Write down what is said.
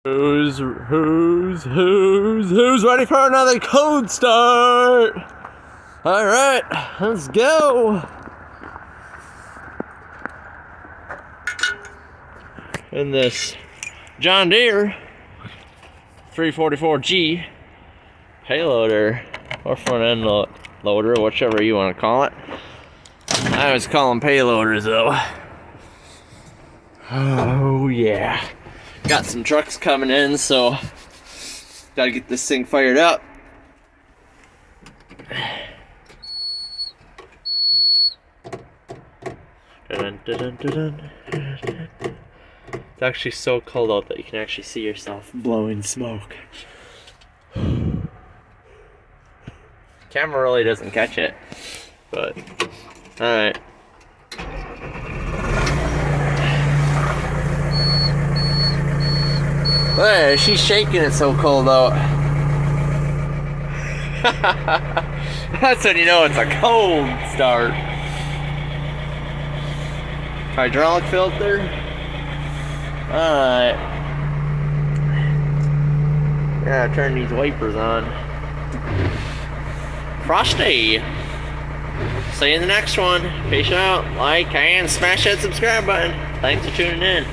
Who's ready for another code start? All right, let's go. In this John Deere 344G Payloader or front end loader, whichever you want to call it. I always call them payloaders though. Oh yeah. Got some trucks coming in, so gotta get this thing fired up. It's actually so cold out that you can actually see yourself blowing smoke. Camera really doesn't catch it, but alright. Hey, she's shaking it so cold out. That's when you know it's a cold start. Hydraulic filter. Alright. Yeah, turn these wipers on. Frosty. See you in the next one. Peace out. Like and smash that subscribe button. Thanks for tuning in.